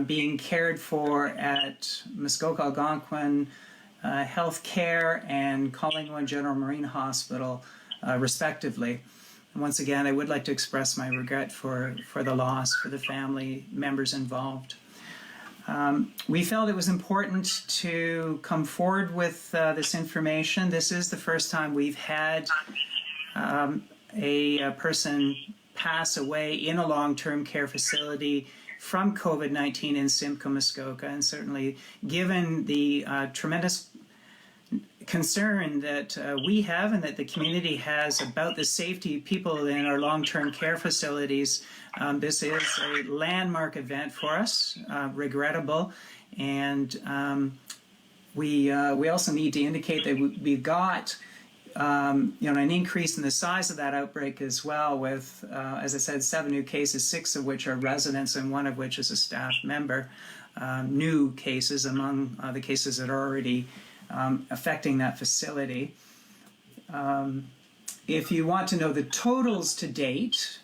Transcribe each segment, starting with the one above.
being cared for at Muskoka, Algonquin Health Care and Collingwood General Marine Hospital, respectively. And once again, I would like to express my regret for the loss, for the family members involved. We felt it was important to come forward with this information. This is the first time we've had a person pass away in a long-term care facility from COVID-19 in Simcoe, Muskoka, and certainly given the tremendous concern that we have and that the community has about the safety of people in our long-term care facilities, this is a landmark event for us, regrettable, and we also need to indicate that we've got an increase in the size of that outbreak as well, with, as I said, 7 new cases, 6 of which are residents and 1 of which is a staff member. New cases among the cases that are already affecting that facility. If you want to know the totals to date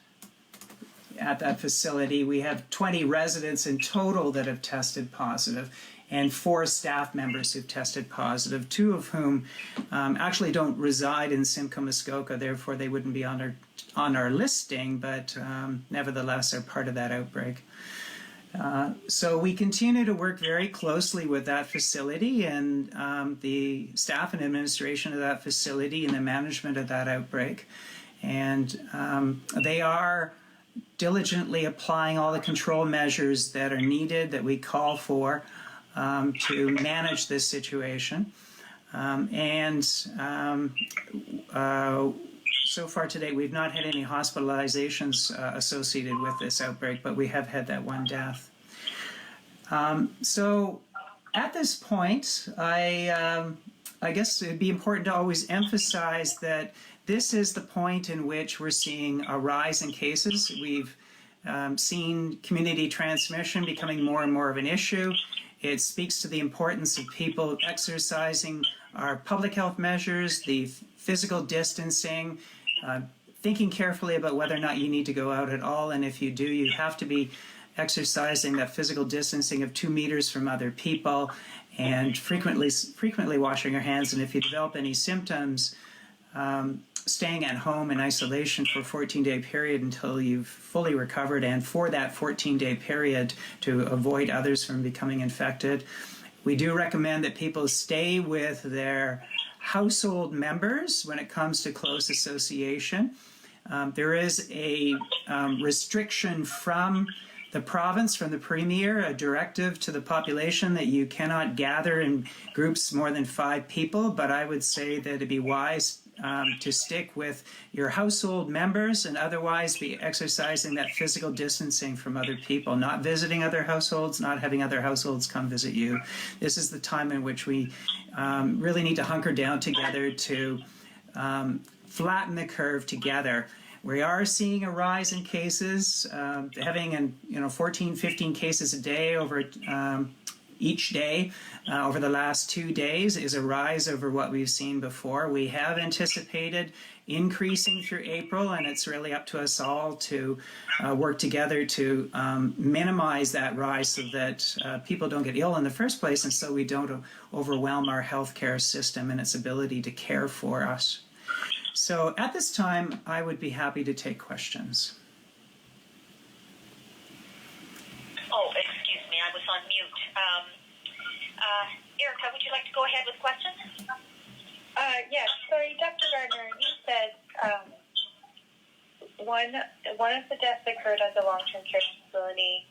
at that facility, we have 20 residents in total that have tested positive and 4 staff members who've tested positive, 2 of whom actually don't reside in Simcoe, Muskoka, therefore they wouldn't be on our listing, but nevertheless are part of that outbreak. So we continue to work very closely with that facility and the staff and administration of that facility and the management of that outbreak. And they are diligently applying all the control measures that are needed, that we call for, to manage this situation. So far to date, we've not had any hospitalizations associated with this outbreak, but we have had that 1 death. So at this point, I guess it would be important to always emphasize that this is the point in which we're seeing a rise in cases. We've seen community transmission becoming more and more of an issue. It speaks to the importance of people exercising our public health measures, the physical distancing, thinking carefully about whether or not you need to go out at all, and if you do, you have to be exercising that physical distancing of 2 meters from other people, and frequently washing your hands, and if you develop any symptoms, staying at home in isolation for a 14-day period until you've fully recovered, and for that 14-day period to avoid others from becoming infected. We do recommend that people stay with their household members when it comes to close association. There is a restriction from the province, from the Premier, a directive to the population that you cannot gather in groups more than 5 people, but I would say that it'd be wise to stick with your household members and otherwise be exercising that physical distancing from other people, not visiting other households, not having other households come visit you. This is the time in which we really need to hunker down together to flatten the curve together. We are seeing a rise in cases, having 14, 15 cases a day over each day over the last 2 days is a rise over what we've seen before. We have anticipated increasing through April, and it's really up to us all to work together to minimize that rise so that people don't get ill in the first place, and so we don't overwhelm our healthcare system and its ability to care for us. So at this time, I would be happy to take questions. Oh, excuse me, I was on mute. Erica, would you like to go ahead with questions? Yes. Sorry, Dr. Gardner, you said one of the deaths occurred at the long-term care facility,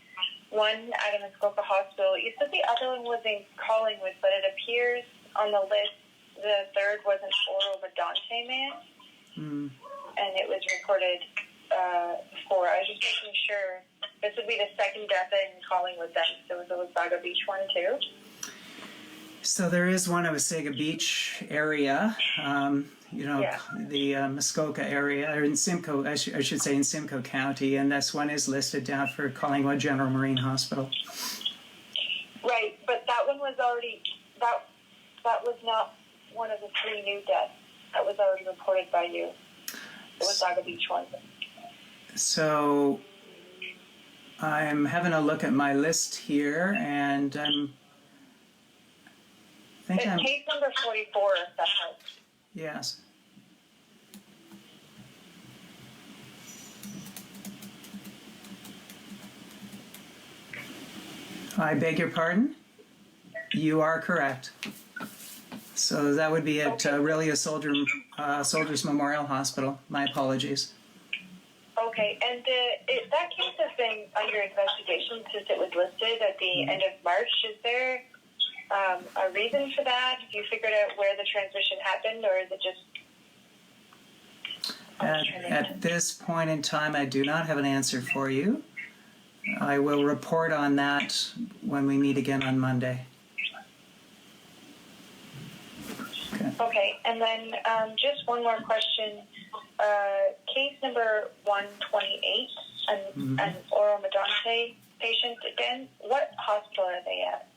one at a Muskoka hospital. You said the other one was in Collingwood, but it appears on the list the third was an oral Medante man, and it was reported before. I was just making sure this would be the second death in Collingwood then, so it was Wasaga Beach one too? So there is one of Wasaga Beach area, the Muskoka area, or in Simcoe, I should say in Simcoe County, and this one is listed down for Collingwood General Marine Hospital. Right, but that one was already, that was not one of the 3 new deaths that was already reported by you. It was Wasaga Beach one. So I'm having a look at my list here, and It's case number 44, if that helps. yes. I beg your pardon? You are correct. So that would be at Aurelia Soldiers Memorial Hospital. My apologies. Okay, and that case has been under investigation since it was listed at the end of March. Is there a reason for that? Have you figured out where the transmission happened, or is it just... At this point in time, I do not have an answer for you. I will report on that when we meet again on Monday. Okay, and then just one more question. Case number 128, an oromodontite patient again. What hospital are they at?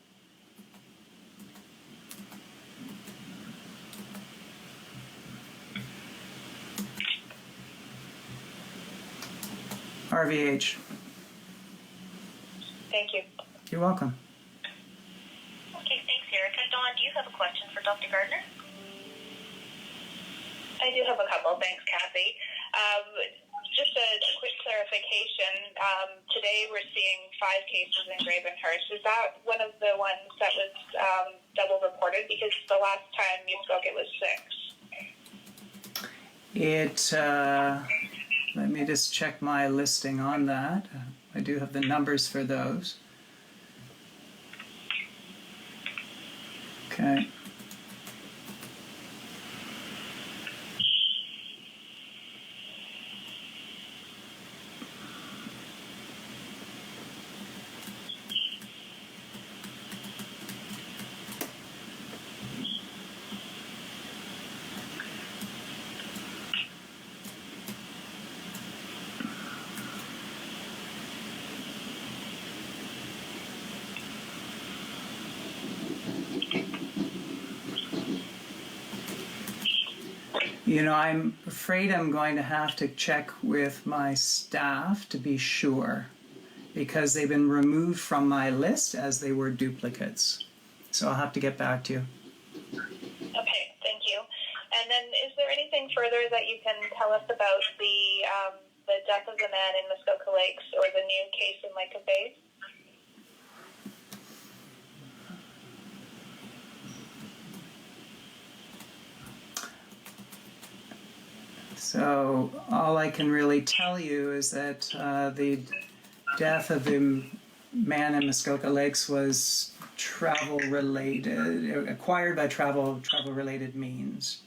RVH. Thank you. You're welcome. Okay, thanks, Erica. Dawn, do you have a question for Dr. Gardner? I do have a couple. Thanks, Kathy. Just a quick clarification. Today we're seeing 5 cases in Gravenhurst. Is that one of the ones that was double reported? Because the last time you spoke it was 6. Let me just check my listing on that. I do have the numbers for those. Okay. You know, I'm afraid I'm going to have to check with my staff to be sure, because they've been removed from my list as they were duplicates. So I'll have to get back to you. Okay, thank you. And then is there anything further that you can tell us about the death of the man in Muskoka Lakes or the new case in Lake of Bays? So all I can really tell you is that the death of the man in Muskoka Lakes was travel-related, acquired by travel-related means.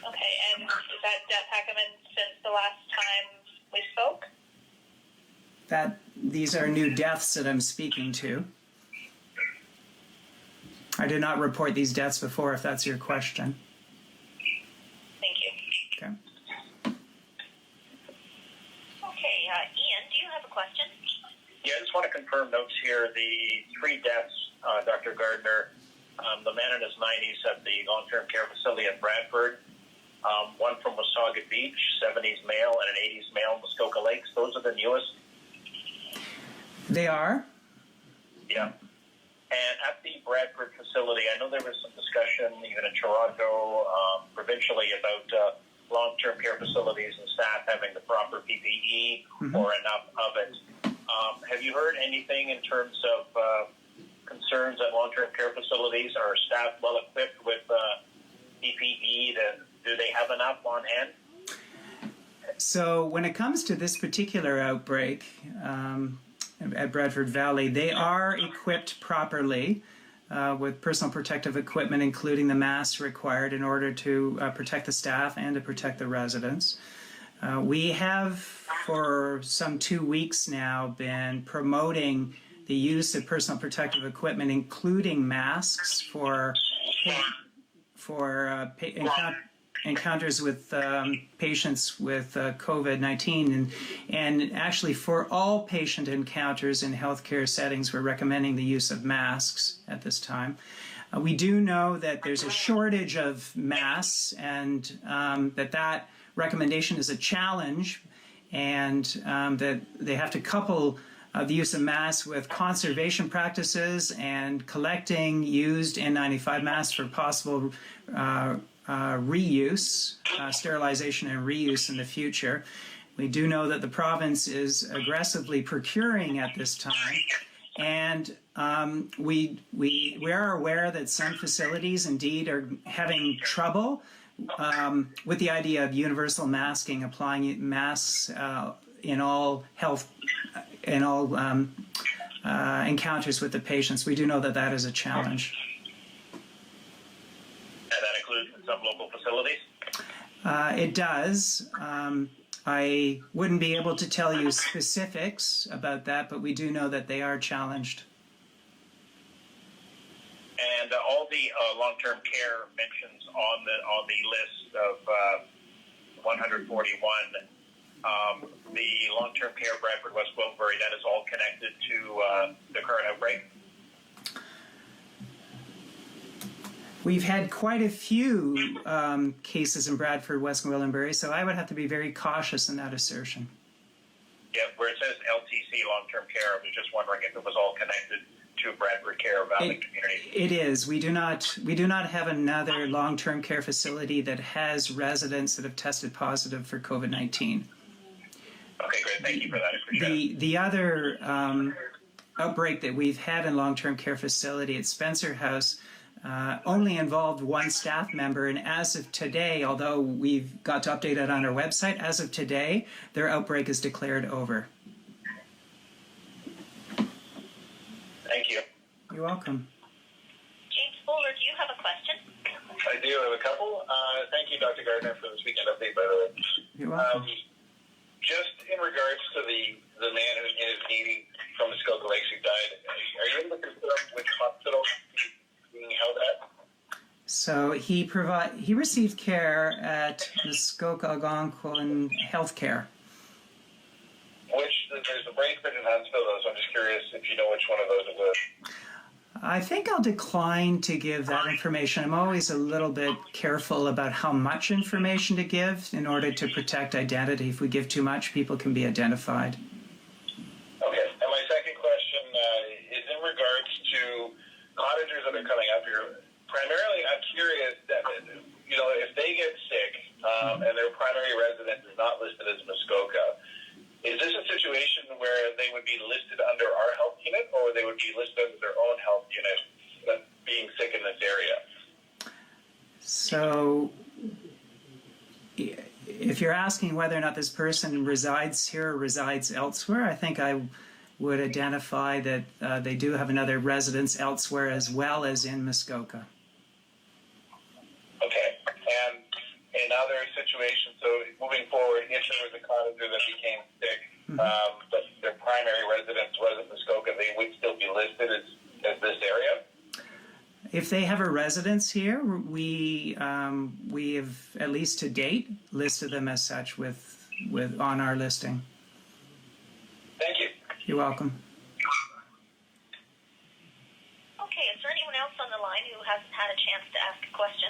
Okay, and is that death happened since the last time we spoke? These are new deaths that I'm speaking to. I did not report these deaths before, if that's your question. Thank you. Okay. Okay, Ian, do you have a question? Yeah, I just want to confirm notes here. The 3 deaths, Dr. Gardner, the man in his 90s at the long-term care facility at Bradford, one from Muskoka Beach, 70s male, and an 80s male in Muskoka Lakes. Those are the newest? They are? Yeah. And at the Bradford facility, I know there was some discussion, even in Toronto, provincially, about long-term care facilities and staff having the proper PPE or enough of it. Have you heard anything in terms of concerns at long-term care facilities? Are staff well equipped with PPE? Do they have enough on hand? So when it comes to this particular outbreak, at Bradford Valley, they are equipped properly with personal protective equipment, including the masks required in order to protect the staff and to protect the residents. We have, for some 2 weeks now, been promoting the use of personal protective equipment, including masks for encounters with patients with COVID-19, and actually for all patient encounters in healthcare settings, we're recommending the use of masks at this time. We do know that there's a shortage of masks, and that recommendation is a challenge, and that they have to couple the use of masks with conservation practices and collecting used N95 masks for possible reuse, sterilization and reuse in the future. We do know that the province is aggressively procuring at this time, and we are aware that some facilities indeed are having trouble with the idea of universal masking, applying masks in all health, in all encounters with the patients. We do know that that is a challenge. And that includes some local facilities? It does. I wouldn't be able to tell you specifics about that, but we do know that they are challenged. And all the long-term care mentions on the list of 141, the long-term care Bradford West Wilbury, that is all connected to the current outbreak? We've had quite a few cases in Bradford, West Wilbury, so I would have to be very cautious in that assertion. Yeah, where it says LTC, long-term care, I was just wondering if it was all connected to Bradford Care Valley Community. It is. We do not have another long-term care facility that has residents that have tested positive for COVID-19. Okay, great. Thank you for that. I appreciate it. The other outbreak that we've had in long-term care facility at Spencer House only involved one staff member, and as of today, although we've got to update it on our website, as of today, their outbreak is declared over. Thank you. You're welcome. James Bowler, do you have a question? I do have a couple. Thank you, Dr. Gardner, for this weekend update, by the way. You're welcome. Just in regards to the man who in his meeting from Muskoka Lakes who died, are you able to confirm which hospital he's being held at? So he received care at Muskoka Algonquin Healthcare. There's the Bracebridge and Huntsville, though, so I'm just curious if you know which one of those it was. I think I'll decline to give that information. I'm always a little bit careful about how much information to give in order to protect identity. If we give too much, people can be identified. Okay, and my second question is in regards to cottagers that are coming up here. Primarily, I'm curious that, if they get sick and their primary residence is not listed as Muskoka, is this a situation where they would be listed under our health unit, or they would be listed under their own health unit but being sick in this area? So if you're asking whether or not this person resides here or resides elsewhere, I think I would identify that they do have another residence elsewhere as well as in Muskoka. Okay. And in other situations, so moving forward, if there was a cottager that became sick, but their primary residence was in Muskoka, they would still be listed as this area? If they have a residence here, we have, at least to date, listed them as such with on our listing. Thank you. You're welcome. Okay, is there anyone else on the line who hasn't had a chance to ask a question?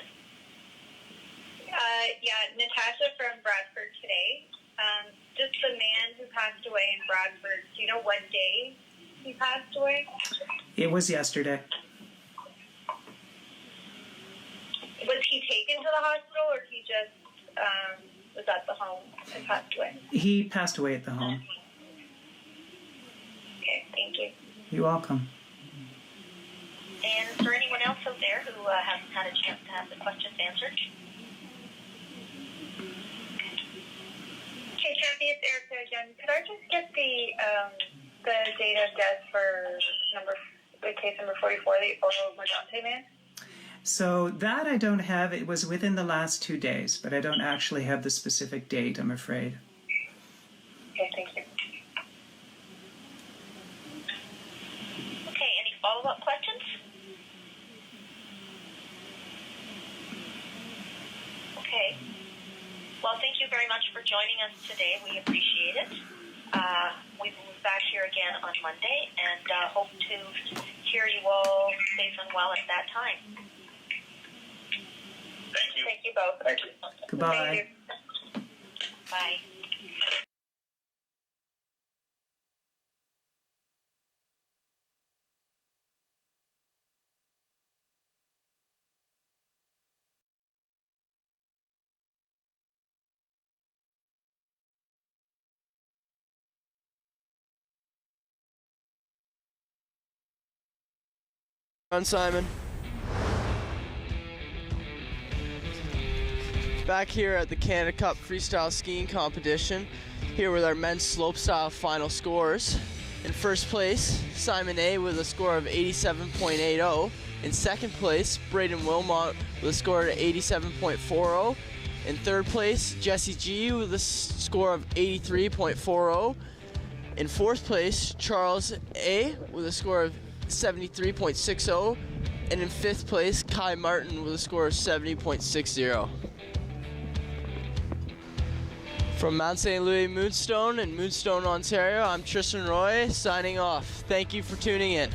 Yeah, Natasha from Bradford today. Just the man who passed away in Bradford, do you know what day he passed away? It was yesterday. Was he taken to the hospital, or he just was at the home and passed away? He passed away at the home. Okay, thank you. You're welcome. And is there anyone else out there who hasn't had a chance to have the questions answered? Okay, Kathy, it's Erica again. Could I just get the date of death for case number 44, the Oro Morgante man? So that I don't have. It was within the last 2 days, but I don't actually have the specific date, I'm afraid. Okay, thank you. Okay, any follow-up questions? Okay. Well, thank you very much for joining us today. We appreciate it. We will be back here again on Monday and hope to hear you all safe and well at that time. Thank you. Thank you both. Thank you. Goodbye. Thank you. Bye. On Simon. Back here at the Canada Cup Freestyle Skiing Competition, here with our men's slopestyle final scores. In first place, Simon A with a score of 87.80. In second place, Braden Wilmot with a score of 87.40. In third place, Jesse G with a score of 83.40. In fourth place, Charles A with a score of 73.60, and in fifth place, Kai Martin with a score of 70.60. From Mount St. Louis Moonstone in Moonstone, Ontario, I'm Tristan Roy, signing off. Thank you for tuning in.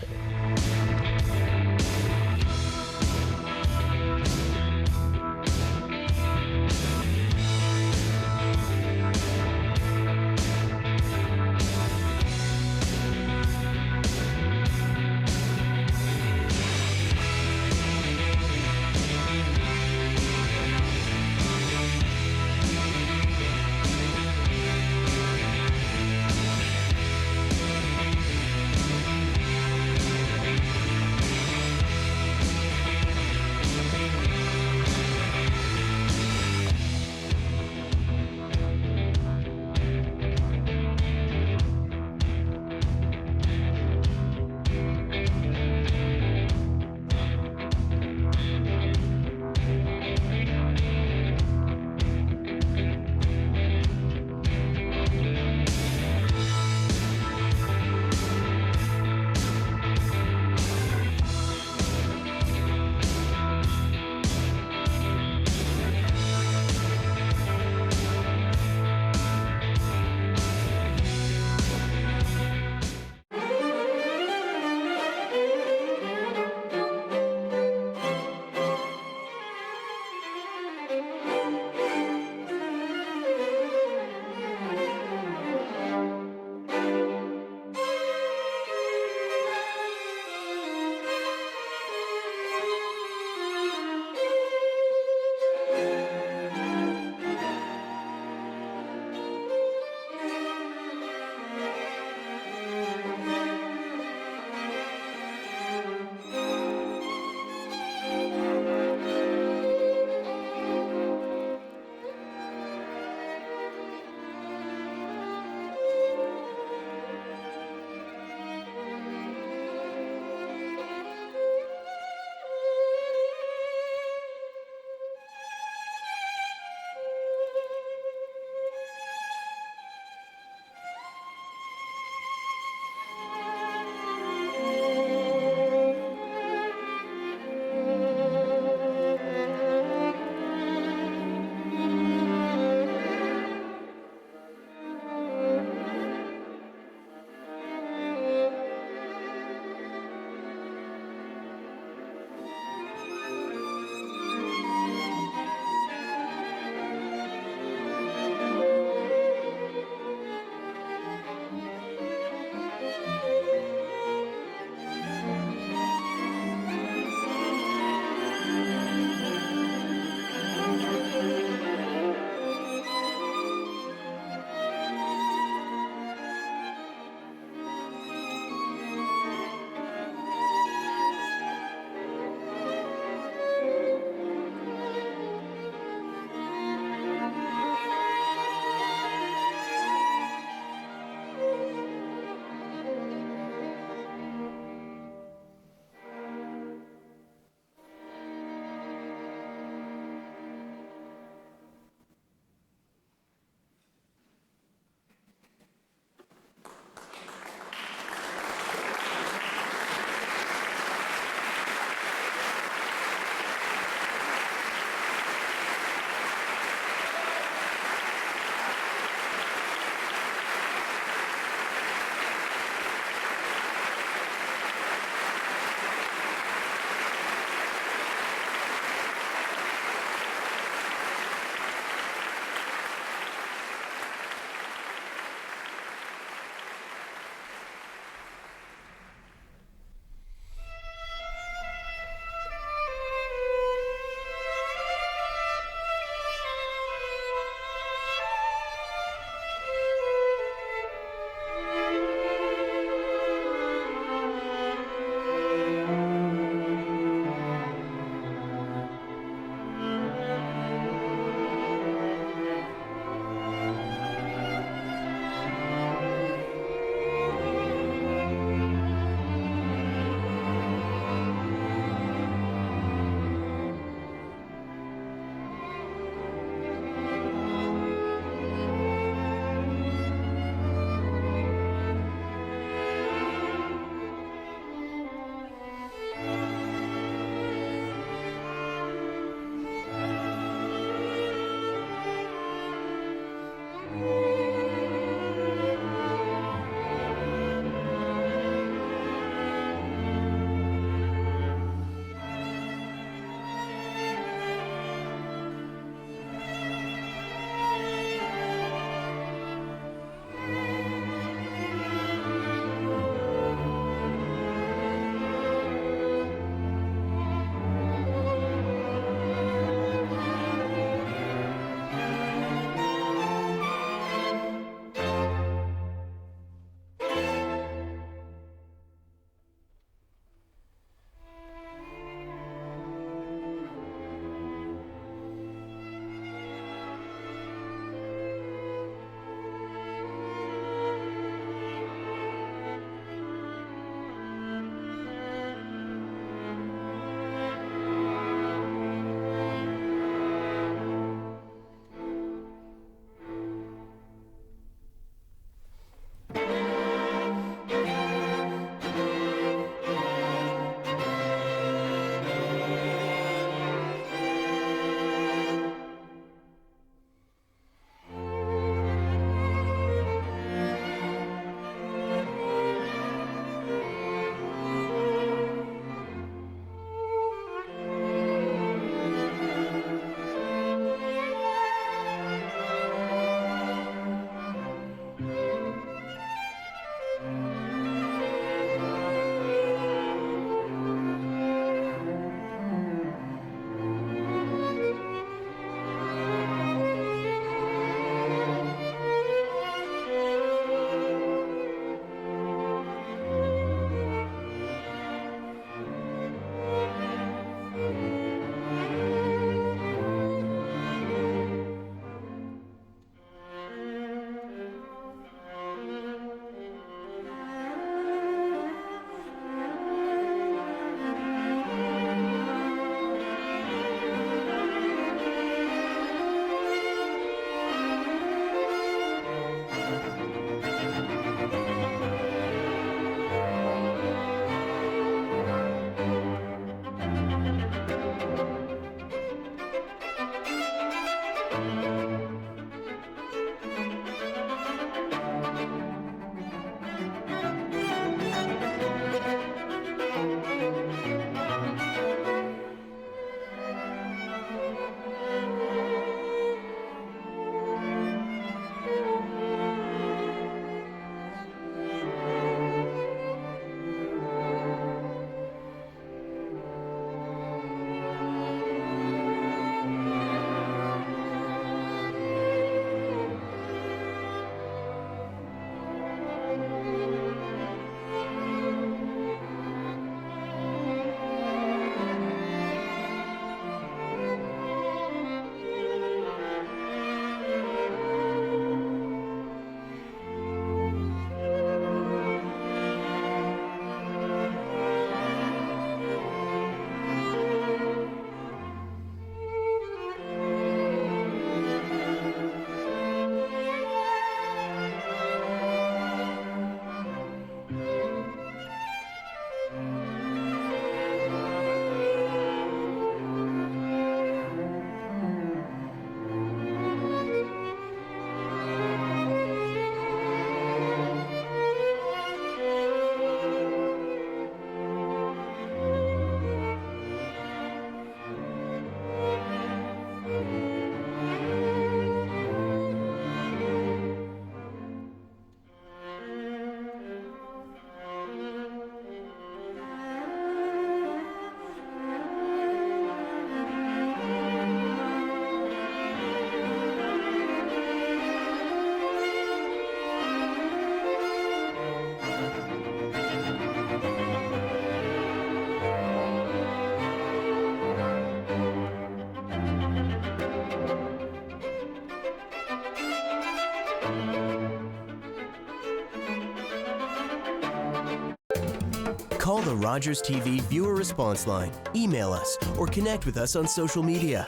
Call the Rogers TV viewer response line, email us, or connect with us on social media.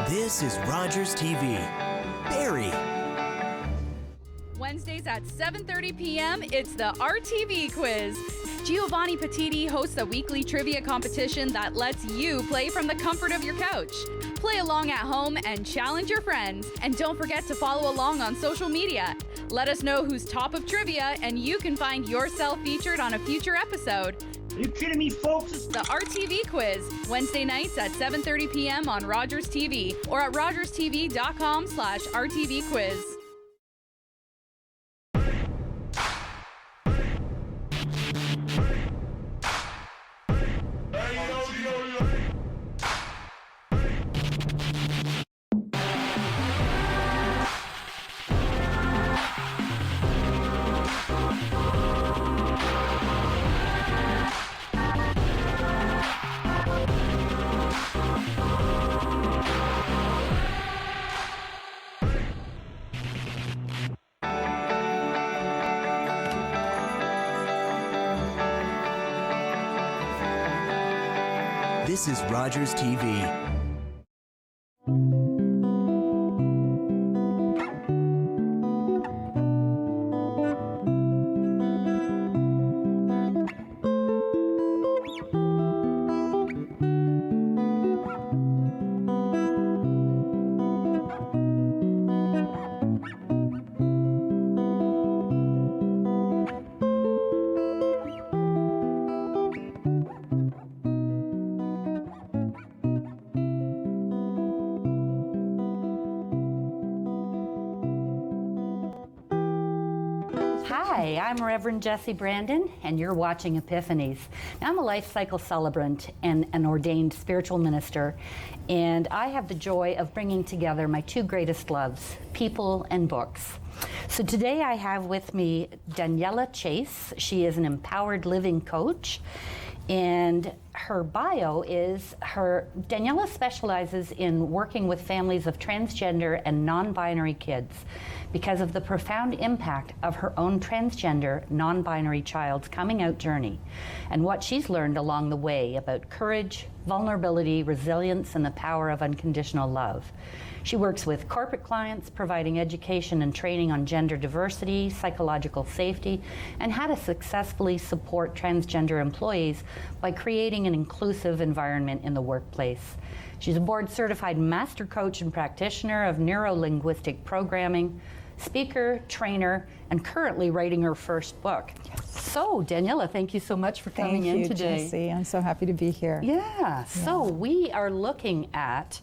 This is Rogers TV. Barrie. Wednesdays at 7:30 p.m., it's the RTV quiz. Giovanni Petiti hosts a weekly trivia competition that lets you play from the comfort of your couch. Play along at home and challenge your friends. And don't forget to follow along on social media. Let us know who's top of trivia, and you can find yourself featured on a future episode. Are you kidding me, folks? The RTV quiz, Wednesday nights at 7:30 p.m. on Rogers TV or at rogerstv.com/RTV quiz. This is Rogers TV. Hi, I'm Reverend Jessie Brandon, and you're watching Epiphanies. Now, I'm a life cycle celebrant and an ordained spiritual minister, and I have the joy of bringing together my two greatest loves, people and books. So today I have with me Daniela Chase. She is an empowered living coach, and her bio is Daniela specializes in working with families of transgender and non-binary kids because of the profound impact of her own transgender, non-binary child's coming out journey and what she's learned along the way about courage, vulnerability, resilience, and the power of unconditional love. She works with corporate clients, providing education and training on gender diversity, psychological safety, and how to successfully support transgender employees by creating an inclusive environment in the workplace. She's a board-certified master coach and practitioner of neuro-linguistic programming, speaker, trainer, and currently writing her first book. Yes. So, Daniela, thank you so much for coming in today. Thank you, Jessie. I'm so happy to be here. Yeah. So we are looking at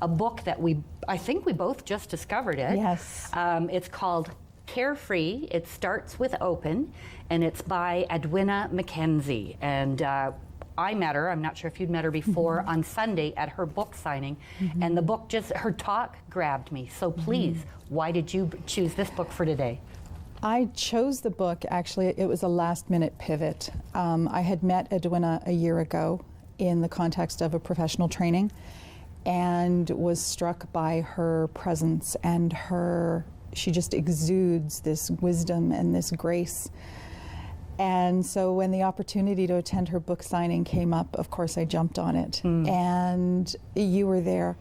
a book that I think we both just discovered it. Yes. It's called Carefree. It starts with open, and it's by Edwina McKenzie. And I met her, I'm not sure if you'd met her before, on Sunday at her book signing. And the book her talk grabbed me. So please, why did you choose this book for today? I chose the book, actually, it was a last-minute pivot. I had met Edwina a year ago in the context of a professional training and was struck by her presence and she just exudes this wisdom and this grace. And so when the opportunity to attend her book signing came up, of course I jumped on it. And you were there.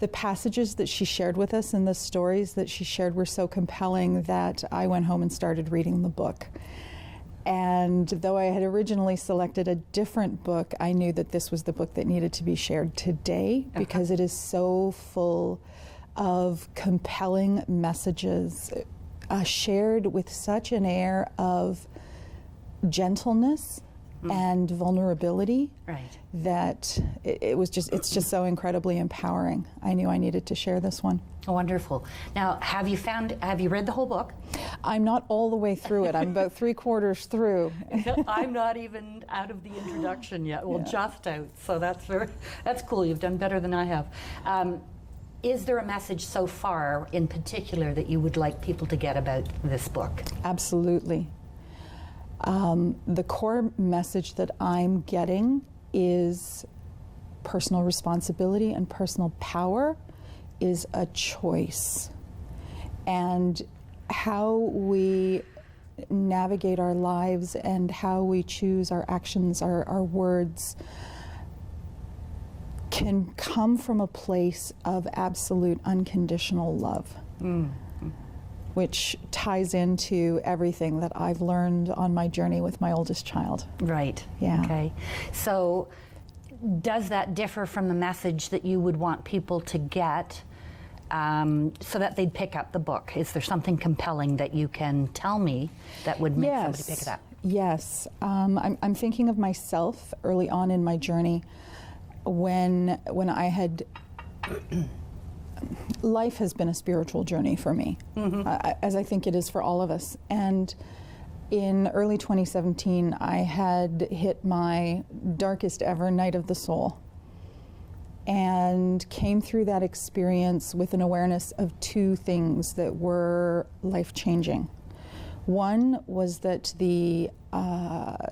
The passages that she shared with us and the stories that she shared were so compelling that I went home and started reading the book. And though I had originally selected a different book, I knew that this was the book that needed to be shared today because it is so full of compelling messages shared with such an air of gentleness and vulnerability that it's just so incredibly empowering. I knew I needed to share this one. Wonderful. Now, have you read the whole book? I'm not all the way through it. I'm about 3/4 through. I'm not even out of the introduction yet. Well, just out. So that's cool. You've done better than I have. Is there a message so far in particular that you would like people to get about this book? Absolutely. The core message that I'm getting is personal responsibility and personal power is a choice. And how we navigate our lives and how we choose our actions, our words, can come from a place of absolute unconditional love, which ties into everything that I've learned on my journey with my oldest child. Right. Yeah. Okay. So does that differ from the message that you would want people to get so that they'd pick up the book? Is there something compelling that you can tell me that would make somebody pick it up? Yes. I'm thinking of myself early on in my journey when I had... Life has been a spiritual journey for me, as I think it is for all of us. And in early 2017, I had hit my darkest ever night of the soul, and came through that experience with an awareness of two things that were life-changing. One was that the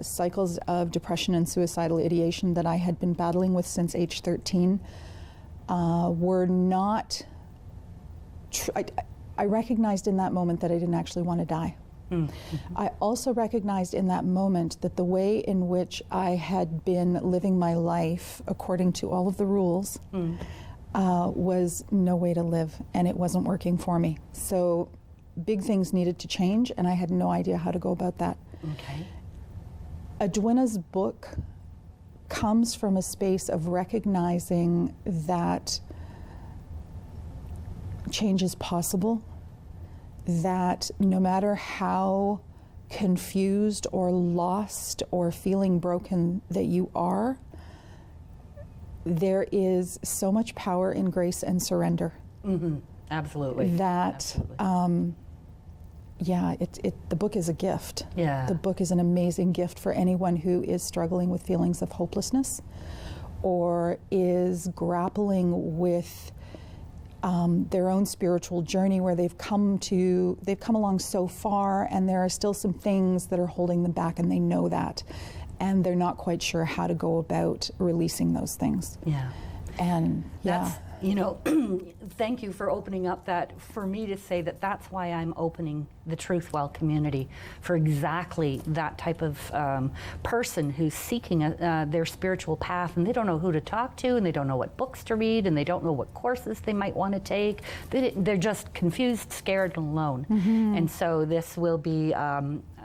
cycles of depression and suicidal ideation that I had been battling with since age 13 were not... I recognized in that moment that I didn't actually want to die. I also recognized in that moment that the way in which I had been living my life according to all of the rules was no way to live, and it wasn't working for me. So big things needed to change, and I had no idea how to go about that. Okay. Edwina's book comes from a space of recognizing that change is possible, that no matter how confused or lost or feeling broken that you are, there is so much power in grace and surrender. Absolutely. That, the book is a gift. Yeah. The book is an amazing gift for anyone who is struggling with feelings of hopelessness or is grappling with their own spiritual journey where they've come along so far, and there are still some things that are holding them back, and they know that, and they're not quite sure how to go about releasing those things. Yeah. And That's, thank you for opening up that, for me to say that that's why I'm opening the Truth Well community, for exactly that type of person who's seeking their spiritual path, and they don't know who to talk to, and they don't know what books to read, and they don't know what courses they might want to take. They're just confused, scared, and alone. And so this will be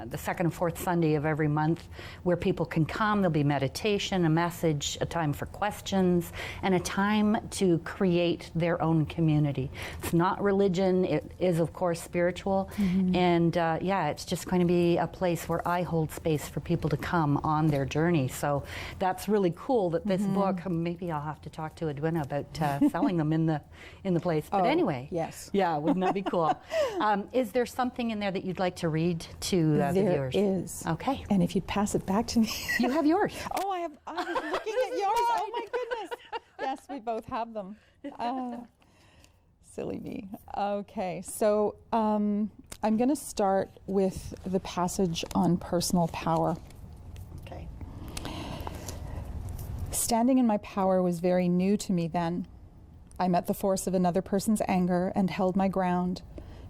the second and fourth Sunday of every month, where people can come. There'll be meditation, a message, a time for questions, and a time to create their own community. It's not religion. It is, of course, spiritual. And it's just going to be a place where I hold space for people to come on their journey. So that's really cool that this book, maybe I'll have to talk to Edwina about selling them in the place. But anyway. Yes. Yeah, wouldn't that be cool? Is there something in there that you'd like to read to the viewers? There is. Okay. And if you'd pass it back to me. You have yours. Oh, I was looking at yours. Oh my goodness. Yes, we both have them. Silly me. Okay, so I'm going to start with the passage on personal power. Okay. Standing in my power was very new to me then. I met the force of another person's anger and held my ground,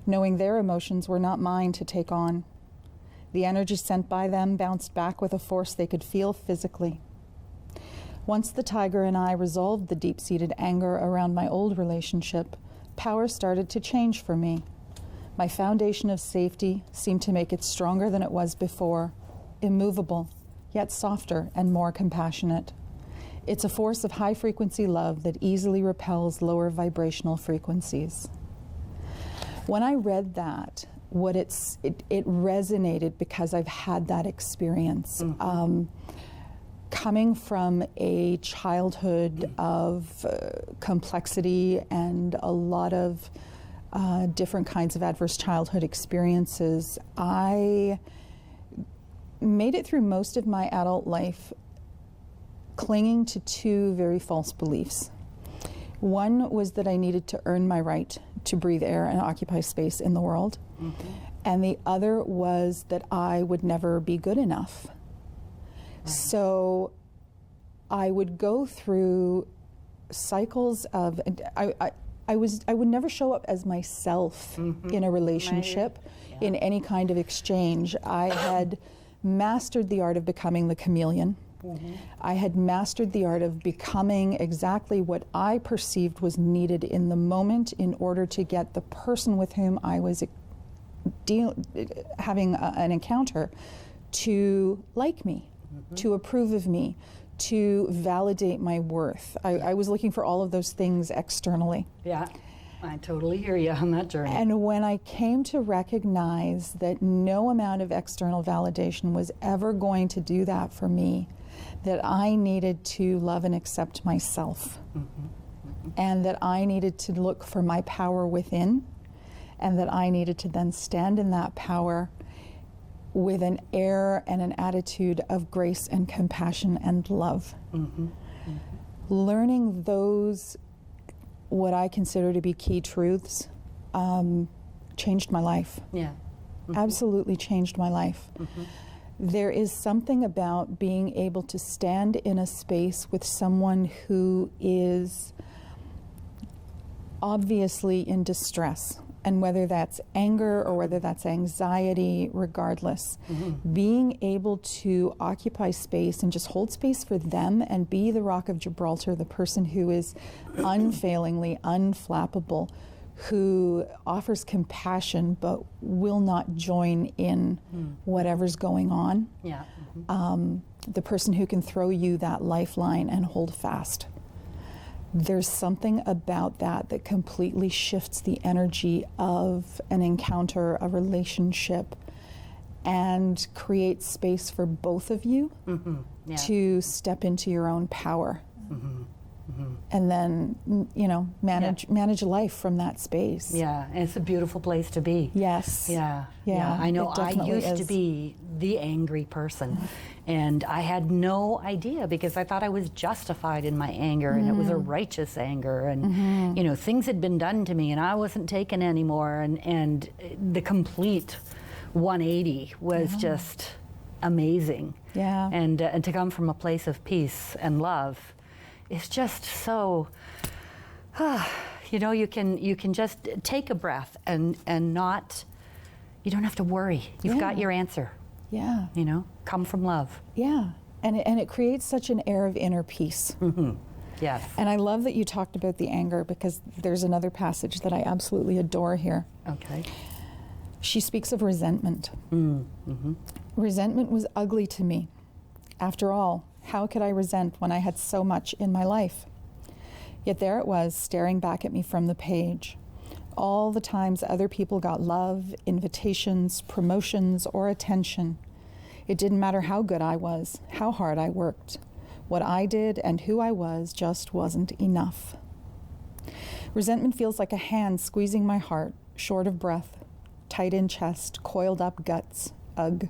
knowing their emotions were not mine to take on. The energy sent by them bounced back with a force they could feel physically. Once the tiger and I resolved the deep-seated anger around my old relationship, power started to change for me. My foundation of safety seemed to make it stronger than it was before, immovable, yet softer and more compassionate. It's a force of high-frequency love that easily repels lower vibrational frequencies. When I read that, it resonated because I've had that experience. Coming from a childhood of complexity and a lot of different kinds of adverse childhood experiences, I made it through most of my adult life clinging to two very false beliefs. One was that I needed to earn my right to breathe air and occupy space in the world. And the other was that I would never be good enough. So I would go through cycles of, I would never show up as myself in a relationship, in any kind of exchange. I had mastered the art of becoming the chameleon. I had mastered the art of becoming exactly what I perceived was needed in the moment in order to get the person with whom I was having an encounter to like me, to approve of me, to validate my worth. I was looking for all of those things externally. Yeah, I totally hear you on that journey. And when I came to recognize that no amount of external validation was ever going to do that for me, that I needed to love and accept myself, and that I needed to look for my power within, and that I needed to then stand in that power with an air and an attitude of grace and compassion and love. Learning those, what I consider to be key truths, changed my life. Yeah. Absolutely changed my life. There is something about being able to stand in a space with someone who is obviously in distress, and whether that's anger or whether that's anxiety, regardless, being able to occupy space and just hold space for them and be the Rock of Gibraltar, the person who is unfailingly unflappable, who offers compassion but will not join in whatever's going on. Yeah. The person who can throw you that lifeline and hold fast. There's something about that that completely shifts the energy of an encounter, a relationship, and creates space for both of you to step into your own power. And then, you know, manage life from that space. Yeah, and it's a beautiful place to be. Yes. Yeah. Yeah, I know it I definitely used to is. be the angry person, and I had no idea because I thought I was justified in my anger, and it was a righteous anger, and you know, things had been done to me, and I wasn't taken anymore, and the complete 180 was just amazing. Yeah. And to come from a place of peace and love. It's just so, you know, you can just take a breath and not, you don't have to worry. You've got your answer. Yeah. You know, come from love. Yeah. And it creates such an air of inner peace. Yes. And I love that you talked about the anger, because there's another passage that I absolutely adore here. Okay. She speaks of resentment. Resentment was ugly to me. After all, how could I resent when I had so much in my life? Yet there it was, staring back at me from the page. All the times other people got love, invitations, promotions, or attention. It didn't matter how good I was, how hard I worked. What I did and who I was just wasn't enough. Resentment feels like a hand squeezing my heart, short of breath, tight in chest, coiled up guts. Ugh.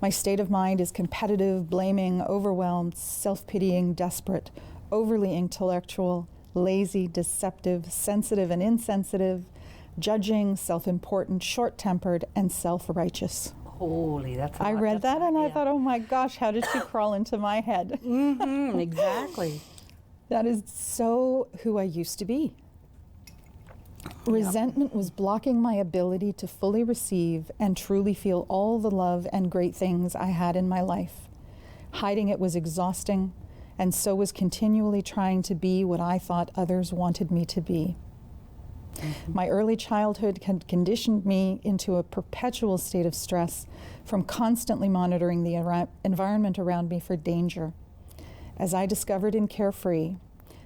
My state of mind is competitive, blaming, overwhelmed, self-pitying, desperate, overly intellectual, lazy, deceptive, sensitive and insensitive, judging, self-important, short-tempered, and self-righteous. Holy, that's a I lot read to that and I yeah. thought, oh my gosh, how did she crawl into my head? Exactly. That is so who I used to be. Resentment was blocking my ability to fully receive and truly feel all the love and great things I had in my life. Hiding it was exhausting, and so was continually trying to be what I thought others wanted me to be. My early childhood had conditioned me into a perpetual state of stress from constantly monitoring the environment around me for danger. As I discovered in Carefree,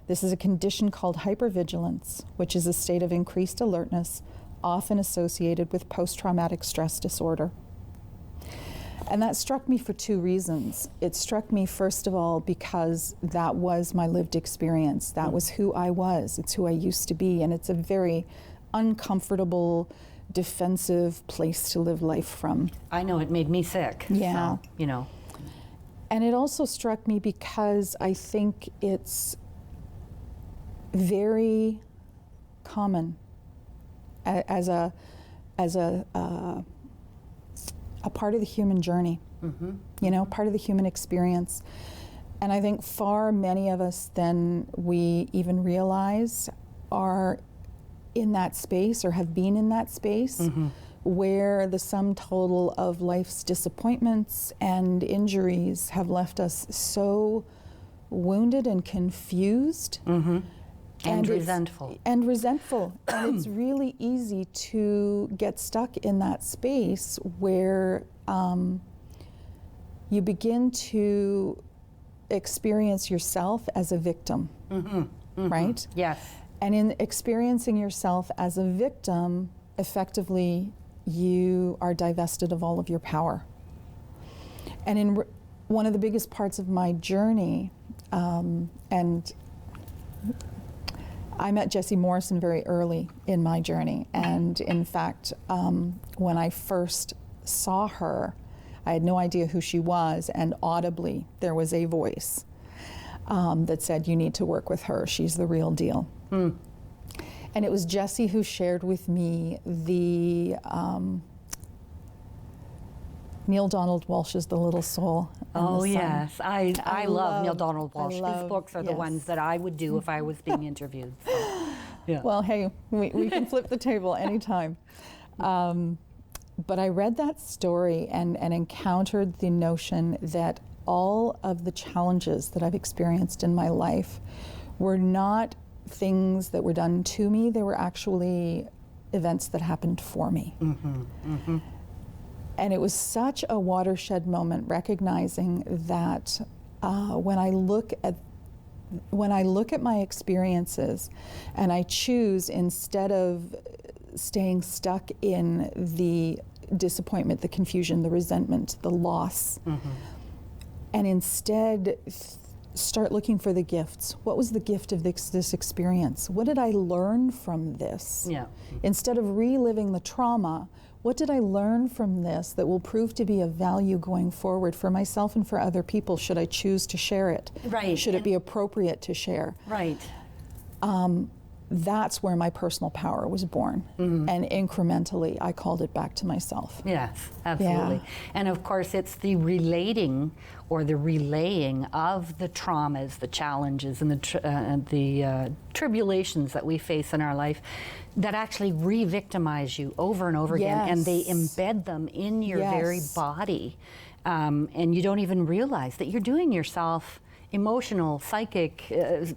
this is a condition called hypervigilance, which is a state of increased alertness, often associated with post-traumatic stress disorder. And that struck me for two reasons. It struck me, first of all, because that was my lived experience. That was who I was. It's who I used to be. And it's a very uncomfortable, defensive place to live life from. I know, it made me sick. Yeah. So, you know. And it also struck me because I think it's very common as a part of the human journey, you know, part of the human experience. And I think far many of us than we even realize are in that space or have been in that space where the sum total of life's disappointments and injuries have left us so wounded and confused. And resentful. And it's really easy to get stuck in that space where you begin to experience yourself as a victim, right? Yes. And in experiencing yourself as a victim, effectively, you are divested of all of your power. And in one of the biggest parts of my journey, and I met Jessie Morrison very early in my journey. And in fact, when I first saw her, I had no idea who she was, and audibly there was a voice that said, you need to work with her, she's the real deal. And it was Jessie who shared with me the Neil Donald Walsh's The Little Soul. Oh, yes. I love Neil Donald Walsh. His books are the ones that I would do if I was being interviewed. So, yeah. Well, hey, we can flip the table anytime. But I read that story and encountered the notion that all of the challenges that I've experienced in my life were not things that were done to me, they were actually events that happened for me. And it was such a watershed moment, recognizing that when I look at my experiences and I choose, instead of staying stuck in the disappointment, the confusion, the resentment, the loss, and instead start looking for the gifts. What was the gift of this experience? What did I learn from this? Yeah. Instead of reliving the trauma, what did I learn from this that will prove to be of value going forward for myself and for other people, should I choose to share it? Right. Should it be appropriate to share? Right. That's where my personal power was born. And incrementally, I called it back to myself. Yes, absolutely. Yeah. And of course, it's the relating or the relaying of the traumas, the challenges, and the tribulations that we face in our life that actually re-victimize you over and over again, and they embed them in your very body. And you don't even realize that you're doing yourself emotional, psychic,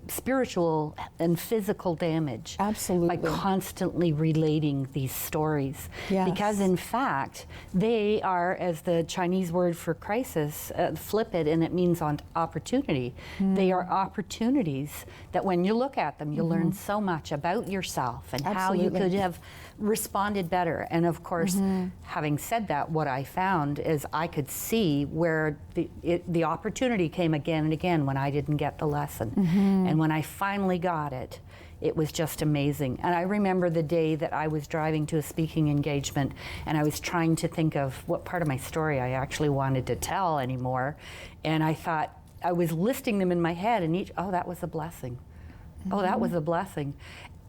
spiritual, and physical damage. Absolutely. By constantly relating these stories. Yes. Because in fact, they are, as the Chinese word for crisis, flip it and it means on opportunity. They are opportunities that when you look at them, you learn so much about yourself and how you could have responded better. And of course, having said that, what I found is I could see where the opportunity came again and again when I didn't get the lesson. And when I finally got it, it was just amazing. And I remember the day that I was driving to a speaking engagement and I was trying to think of what part of my story I actually wanted to tell anymore. And I thought, I was listing them in my head, and oh, that was a blessing. Oh, that was a blessing.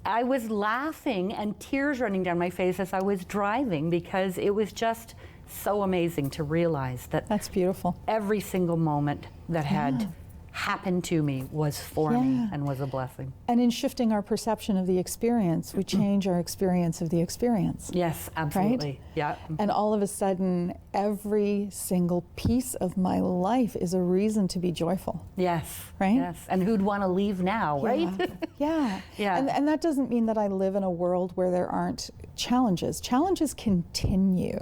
I was laughing and tears running down my face as I was driving, because it was just so amazing to realize that that's beautiful. Every single moment that had happened to me was for me and was a blessing. And in shifting our perception of the experience, we change our experience of the experience. Yes, absolutely. Right? Yeah. And all of a sudden, every single piece of my life is a reason to be joyful. Yes. Right? Yes. And who'd want to leave now, right? Yeah. And that doesn't mean that I live in a world where there aren't challenges. Challenges continue.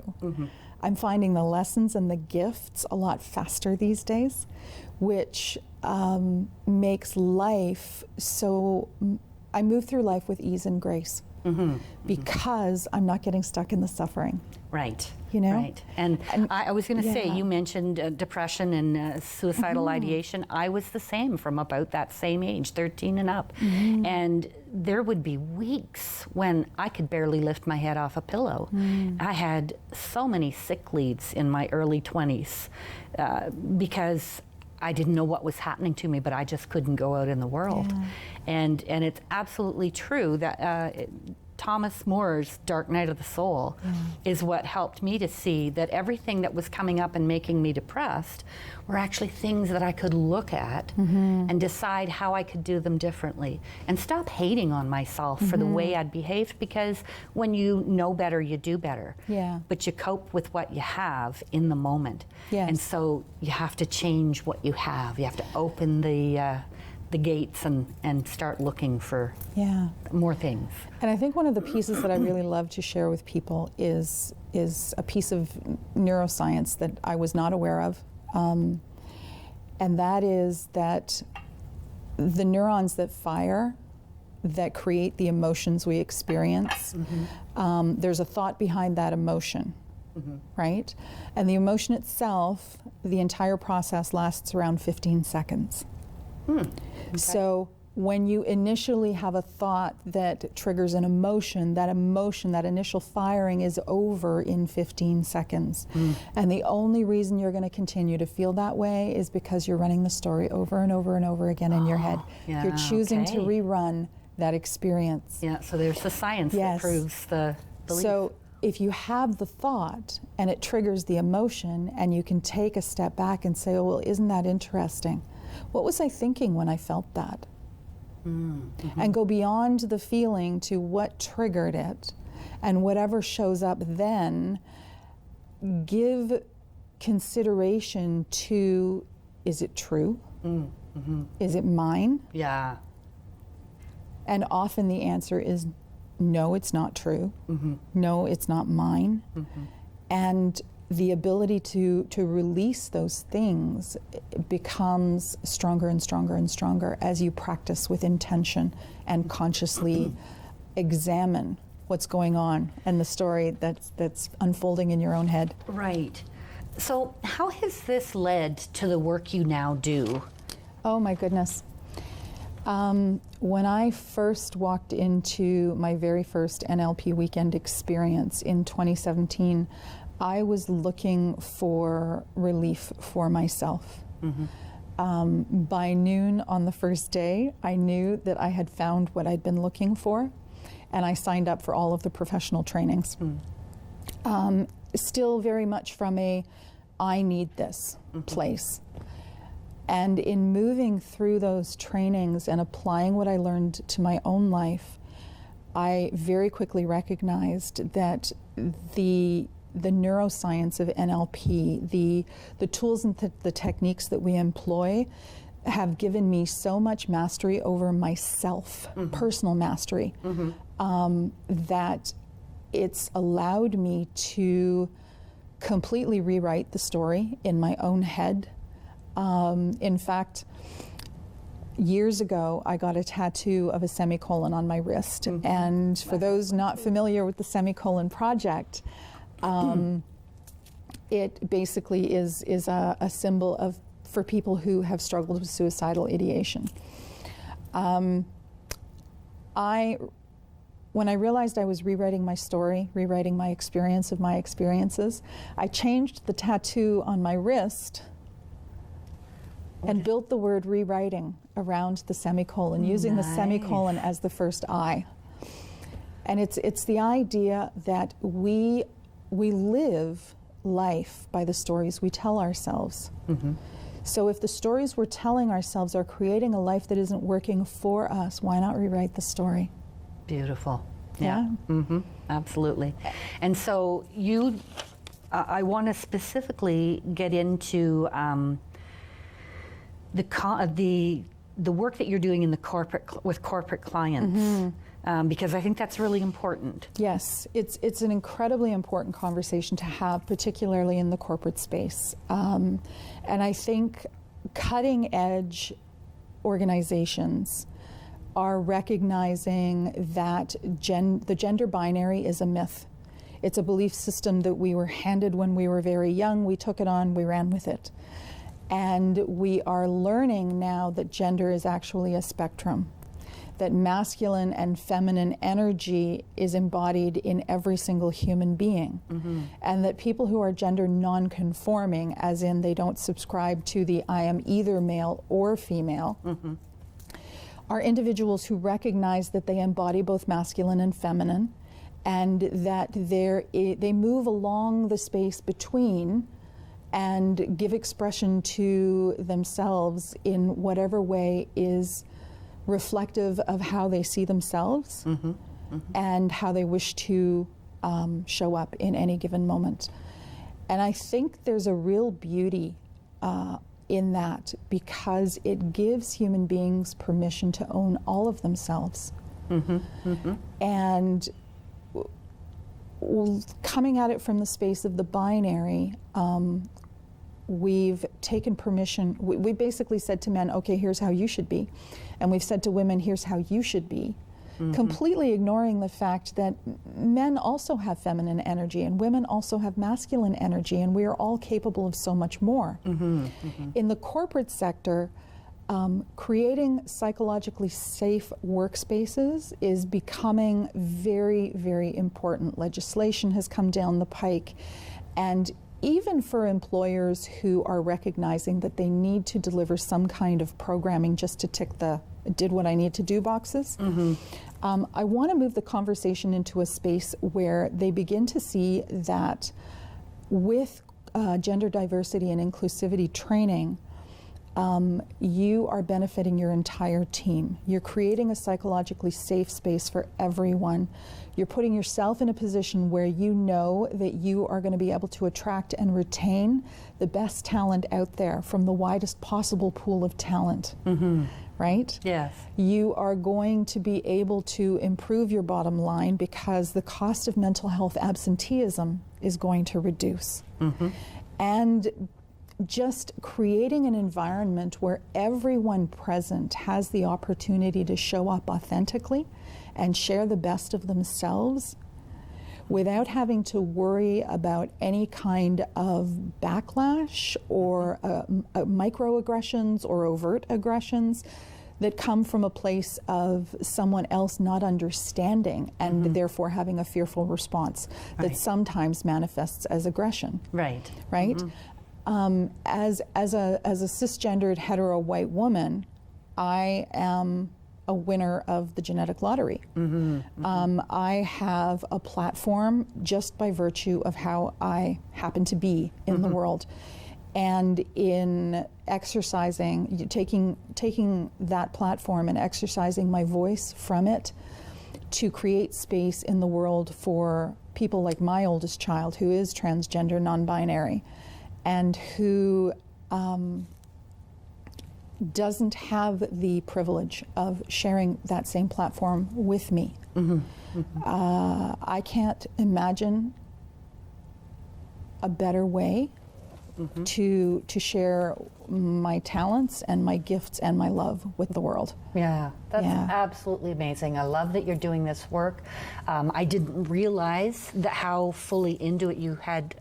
I'm finding the lessons and the gifts a lot faster these days, which makes life so, I move through life with ease and grace because I'm not getting stuck in the suffering. Right. You know? Right. And I was going to say, you mentioned depression and suicidal ideation. I was the same from about that same age, 13 and up. And there would be weeks when I could barely lift my head off a pillow. I had so many sick leaves in my early 20s because I didn't know what was happening to me, but I just couldn't go out in the world. And it's absolutely true that Thomas More's Dark Night of the Soul is what helped me to see that everything that was coming up and making me depressed were actually things that I could look at and decide how I could do them differently and stop hating on myself for the way I'd behaved, because when you know better, you do better. Yeah. But you cope with what you have in the moment. Yes. And so you have to change what you have. You have to open the gates and start looking for more things. And I think one of the pieces that I really love to share with people is a piece of neuroscience that I was not aware of, and that is that the neurons that fire, that create the emotions we experience, there's a thought behind that emotion, right? And the emotion itself, the entire process lasts around 15 seconds. So when you initially have a thought that triggers an emotion, that initial firing is over in 15 seconds. And the only reason you're going to continue to feel that way is because you're running the story over and over and over again in your head. You're choosing to rerun that experience. Yeah, so there's the science that proves the belief. So if you have the thought and it triggers the emotion, and you can take a step back and say, oh, well, isn't that interesting? What was I thinking when I felt that? And go beyond the feeling to what triggered it, and whatever shows up then, give consideration to, is it true? Is it mine? Yeah. And often the answer is no, it's not true. No, it's not mine. And the ability to release those things becomes stronger and stronger and stronger as you practice with intention and consciously examine what's going on and the story that's unfolding in your own head. Right. So how has this led to the work you now do? Oh my goodness. When I first walked into my very first NLP weekend experience in 2017, I was looking for relief for myself. By noon on the first day, I knew that I had found what I'd been looking for, and I signed up for all of the professional trainings. Still very much from a, I need this place. And in moving through those trainings and applying what I learned to my own life, I very quickly recognized that the neuroscience of NLP, the tools and the techniques that we employ have given me so much mastery over myself, personal mastery, that it's allowed me to completely rewrite the story in my own head. In fact, years ago, I got a tattoo of a semicolon on my wrist. And for those not familiar with the Semicolon Project, it basically is a symbol for people who have struggled with suicidal ideation. When I realized I was rewriting my story, rewriting my experience of my experiences, I changed the tattoo on my wrist and built the word rewriting around the semicolon, using the semicolon as the first I. And it's the idea that we live life by the stories we tell ourselves. So if the stories we're telling ourselves are creating a life that isn't working for us, why not rewrite the story? Beautiful. Yeah. Absolutely. And so I want to specifically get into the work that you're doing in with corporate clients, because I think that's really important. Yes, it's an incredibly important conversation to have, particularly in the corporate space. And I think cutting edge organizations are recognizing that the gender binary is a myth. It's a belief system that we were handed when we were very young. We took it on, we ran with it. And we are learning now that gender is actually a spectrum, that masculine and feminine energy is embodied in every single human being, and that people who are gender non-conforming, as in they don't subscribe to the I am either male or female, are individuals who recognize that they embody both masculine and feminine, and that they move along the space between and give expression to themselves in whatever way is reflective of how they see themselves and how they wish to show up in any given moment. And I think there's a real beauty in that, because it gives human beings permission to own all of themselves. And coming at it from the space of the binary, we've taken permission. We basically said to men, okay, here's how you should be. And we've said to women, here's how you should be. Completely ignoring the fact that men also have feminine energy and women also have masculine energy, and we are all capable of so much more. In the corporate sector, creating psychologically safe workspaces is becoming very, very important. Legislation has come down the pike, and even for employers who are recognizing that they need to deliver some kind of programming just to tick the did what I need to do boxes, I want to move the conversation into a space where they begin to see that with gender diversity and inclusivity training, you are benefiting your entire team. You're creating a psychologically safe space for everyone. You're putting yourself in a position where you know that you are going to be able to attract and retain the best talent out there from the widest possible pool of talent. Right? Yes. You are going to be able to improve your bottom line because the cost of mental health absenteeism is going to reduce. And just creating an environment where everyone present has the opportunity to show up authentically and share the best of themselves without having to worry about any kind of backlash or microaggressions or overt aggressions that come from a place of someone else not understanding and therefore having a fearful response that sometimes manifests as aggression. Right? As a cisgendered hetero white woman, I am a winner of the genetic lottery. I have a platform just by virtue of how I happen to be in the world. And in exercising, taking that platform and exercising my voice from it to create space in the world for people like my oldest child, who is transgender, non-binary, and who doesn't have the privilege of sharing that same platform with me. I can't imagine a better way to share my talents and my gifts and my love with the world. Yeah, that's absolutely amazing. I love that you're doing this work. I didn't realize that how fully into it you had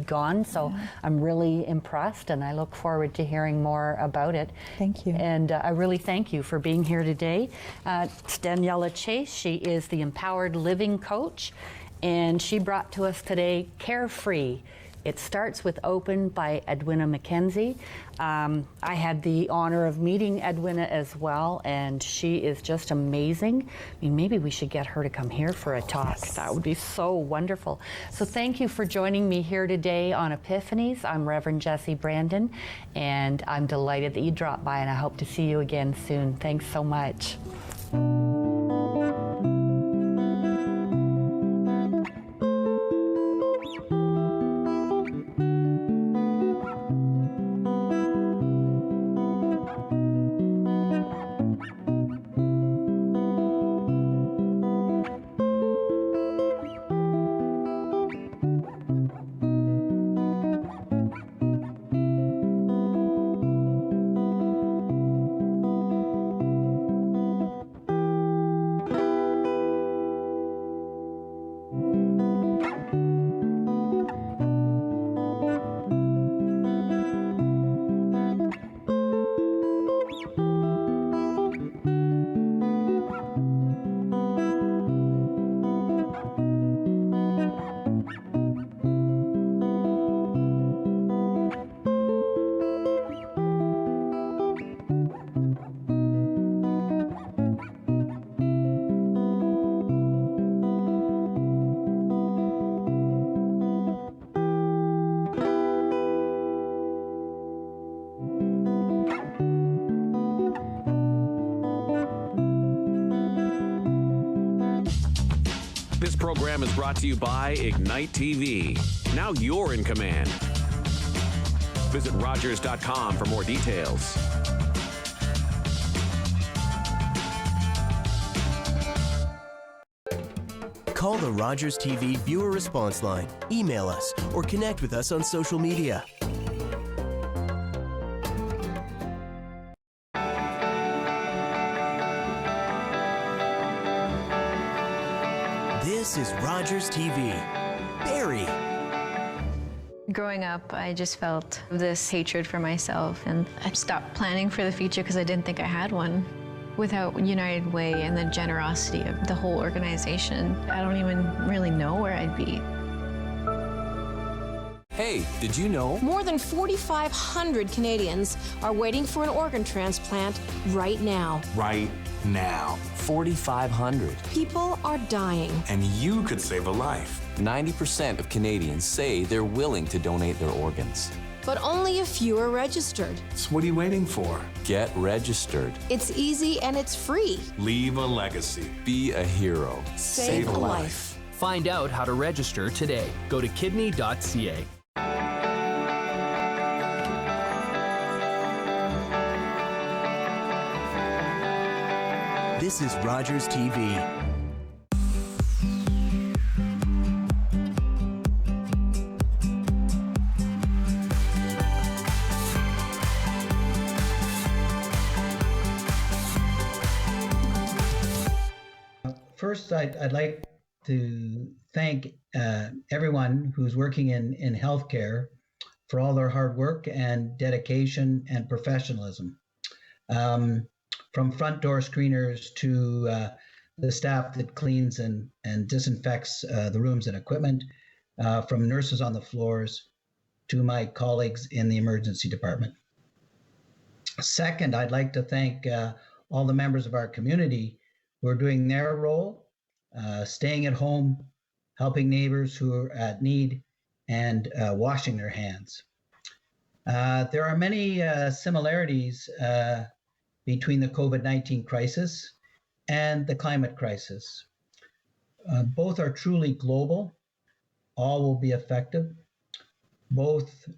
gone, so I'm really impressed, and I look forward to hearing more about it. Thank you. And I really thank you for being here today. It's Daniela Chase. She is the Empowered Living Coach, and she brought to us today Carefree. It Starts with Open by Edwina McKenzie. I had the honor of meeting Edwina as well, and she is just amazing. I mean, maybe we should get her to come here for a talk. That would be so wonderful. So thank you for joining me here today on Epiphanies. I'm Reverend Jessie Brandon, and I'm delighted that you dropped by, and I hope to see you again soon. Thanks so much. This program is brought to you by Ignite TV. Now you're in command. Visit Rogers.com for more details. Call the Rogers TV viewer response line, email us, or connect with us on social media. This is Rogers TV. Barry. Growing up, I just felt this hatred for myself, and I stopped planning for the future because I didn't think I had one. Without United Way and the generosity of the whole organization, I don't even really know where I'd be. Hey, did you know? More than 4,500 Canadians are waiting for an organ transplant right now. Right now. 4,500. People are dying. And you could save a life. 90% of Canadians say they're willing to donate their organs. But only a few are registered. So what are you waiting for? Get registered. It's easy and it's free. Leave a legacy. Be a hero. Save a life. Find out how to register today. Go to kidney.ca. This is Rogers TV. First, I'd like to thank everyone who's working in healthcare for all their hard work and dedication and professionalism. From front door screeners to the staff that cleans and disinfects the rooms and equipment, from nurses on the floors to my colleagues in the emergency department. Second, I'd like to thank all the members of our community who are doing their role, staying at home, helping neighbors who are at need, and washing their hands. There are many similarities between the COVID-19 crisis and the climate crisis. Both are truly global. All will be affected. Both